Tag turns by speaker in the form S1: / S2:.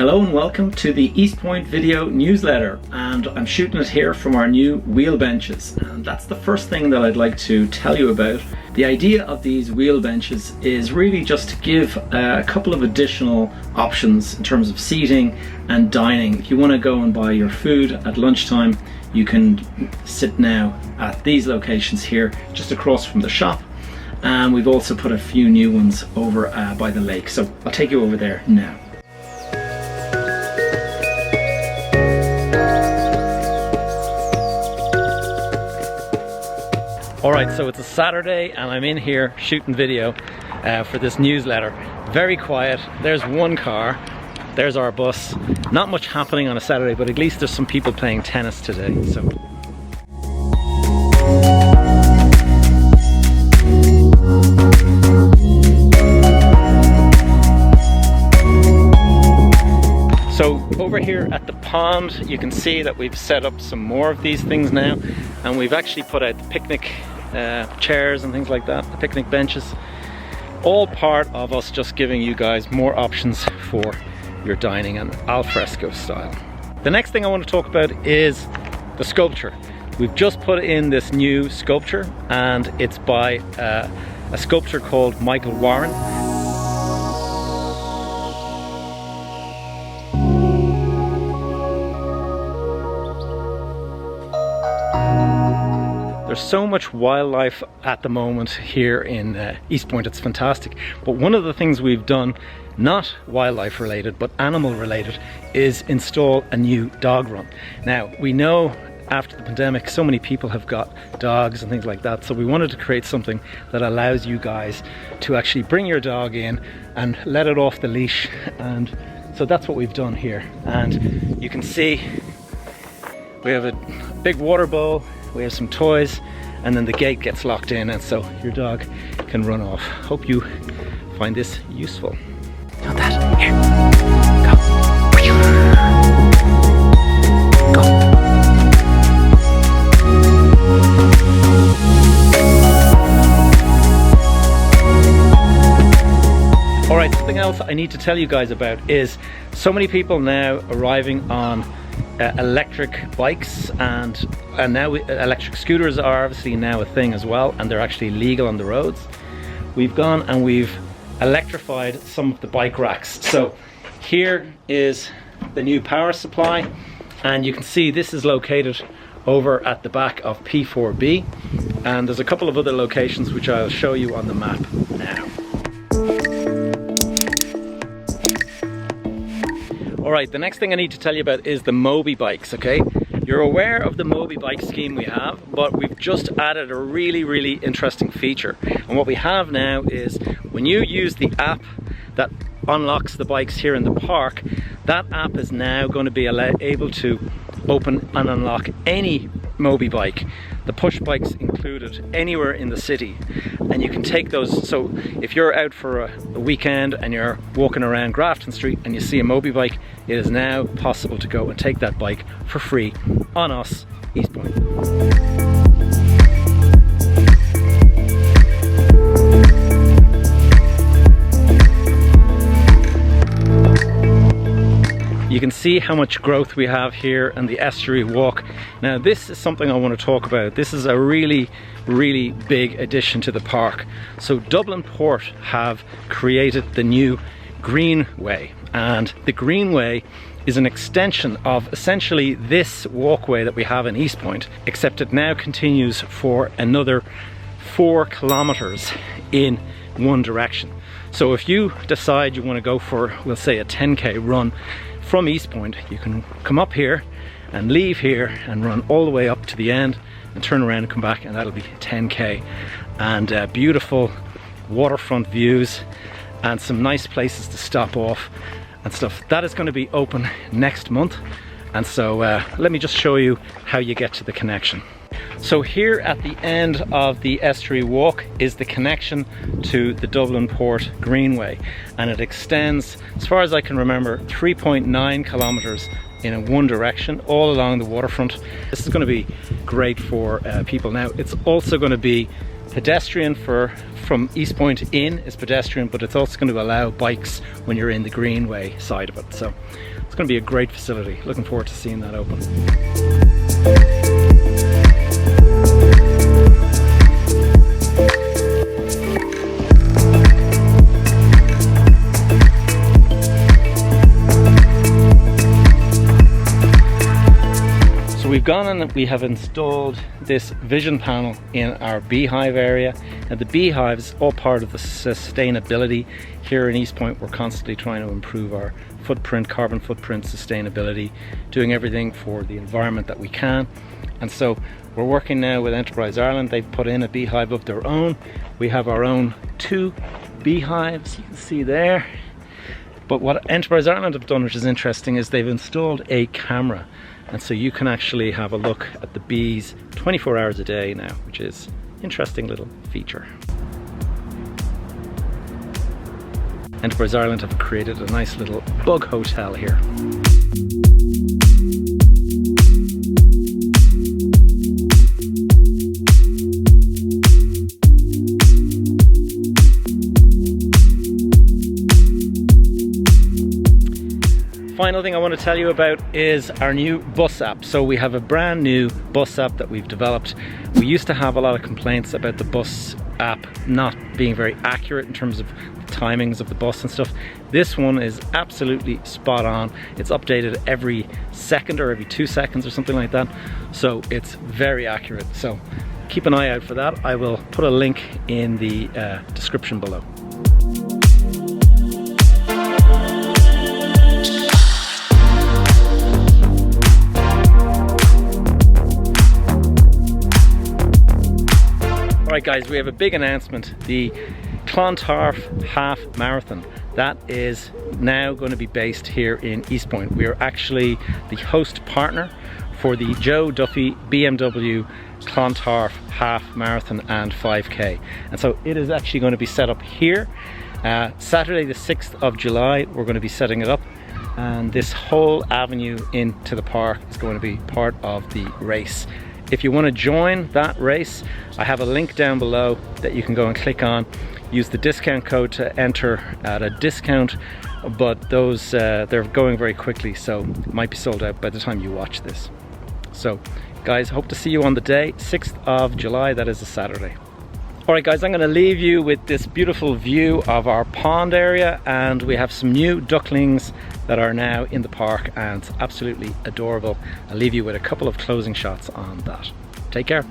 S1: Hello and welcome to the EastPoint video newsletter, and I'm shooting it here from our new wheel benches, and that's the first thing that I'd like to tell you about. The idea of these wheel benches is really just to give a couple of additional options in terms of seating and dining. If you want to go and buy your food at lunchtime, you can sit now at these locations here just across from the shop, and we've also put a few new ones over by the lake, so I'll take you over there now. Alright, so it's a Saturday and I'm in here shooting video for this newsletter. Very quiet. There's one car, there's our bus. Not much happening on a Saturday, but at least there's some people playing tennis today. So over here at the pond, you can see that we've set up some more of these things now, and we've actually put out the picnic chairs and things like that, the picnic benches. All part of us just giving you guys more options for your dining and al fresco style. The next thing I want to talk about is the sculpture. We've just put in this new sculpture, and it's by a sculptor called Michael Warren. There's so much wildlife at the moment here in EastPoint, it's fantastic. But one of the things we've done, not wildlife related, but animal related, is install a new dog run. Now, we know after the pandemic, so many people have got dogs and things like that, so we wanted to create something that allows you guys to actually bring your dog in and let it off the leash. And so that's what we've done here. And you can see we have a big water bowl, we have some toys, and then the gate gets locked in, and so your dog can run off. Hope you find this useful. Got that? Here. Go. Alright, something else I need to tell you guys about is so many people now arriving on electric bikes, and now electric scooters are obviously now a thing as well, and they're actually legal on the roads. We've gone and we've electrified some of the bike racks. So here is the new power supply, and you can see this is located over at the back of P4B, and there's a couple of other locations which I'll show you on the map now. Alright, the next thing I need to tell you about is the Moby bikes, okay? You're aware of the Moby bike scheme we have, but we've just added a really interesting feature. And what we have now is when you use the app that unlocks the bikes here in the park, that app is now going to be able to open and unlock any Moby bike, the push bikes included, anywhere in the city. And you can take those, so if you're out for a weekend and you're walking around Grafton Street and you see a Moby bike, it is now possible to go and take that bike for free on us, EastPoint. You can see how much growth we have here in the estuary walk. Now this is something I want to talk about. This is a really big addition to the park. So Dublin Port have created the new Greenway, and the Greenway is an extension of essentially this walkway that we have in EastPoint, except it now continues for another 4 kilometers in one direction. So if you decide you want to go for, we'll say, a 10k run from EastPoint, you can come up here and leave here and run all the way up to the end and turn around and come back, and that'll be 10k. And beautiful waterfront views and some nice places to stop off and stuff. That is going to be open next month, and so let me just show you how you get to the connection. So here at the end of the estuary walk is the connection to the Dublin Port Greenway, and it extends, as far as I can remember, 3.9 kilometers in one direction all along the waterfront. This is going to be great for people. Now it's also going to be pedestrian for from EastPoint in is pedestrian, but it's also going to allow bikes when you're in the greenway side of it. So it's going to be a great facility. Looking forward to seeing that open. We've gone and we have installed this vision panel in our beehive area, and the beehive is all part of the sustainability. Here in EastPoint, we're constantly trying to improve our footprint, carbon footprint, sustainability, doing everything for the environment that we can. And so we're working now with Enterprise Ireland. They've put in a beehive of their own. We have our own 2 beehives, you can see there. But what Enterprise Ireland have done, which is interesting, is they've installed a camera. And so you can actually have a look at the bees 24 hours a day now, which is an interesting little feature. Enterprise Ireland have created a nice little bug hotel here. Final thing I want to tell you about is our new bus app. So we have a brand new bus app that we've developed. We used to have a lot of complaints about the bus app not being very accurate in terms of the timings of the bus and stuff. This one is absolutely spot on. It's updated every second or every 2 seconds or something like that. So it's very accurate. So keep an eye out for that. I will put a link in the description below. Alright guys, we have a big announcement. The Clontarf Half Marathon, that is now going to be based here in EastPoint. We are actually the host partner for the Joe Duffy BMW Clontarf Half Marathon and 5K. And so it is actually going to be set up here. Saturday the 6th of July, we're going to be setting it up. And this whole avenue into the park is going to be part of the race. If you want to join that race, I have a link down below that you can go and click on. Use the discount code to enter at a discount, but those they're going very quickly, so it might be sold out by the time you watch this. So guys, hope to see you on the day, 6th of July, that is a Saturday. Alright guys, I'm going to leave you with this beautiful view of our pond area, and we have some new ducklings that are now in the park and it's absolutely adorable. I'll leave you with a couple of closing shots on that. Take care.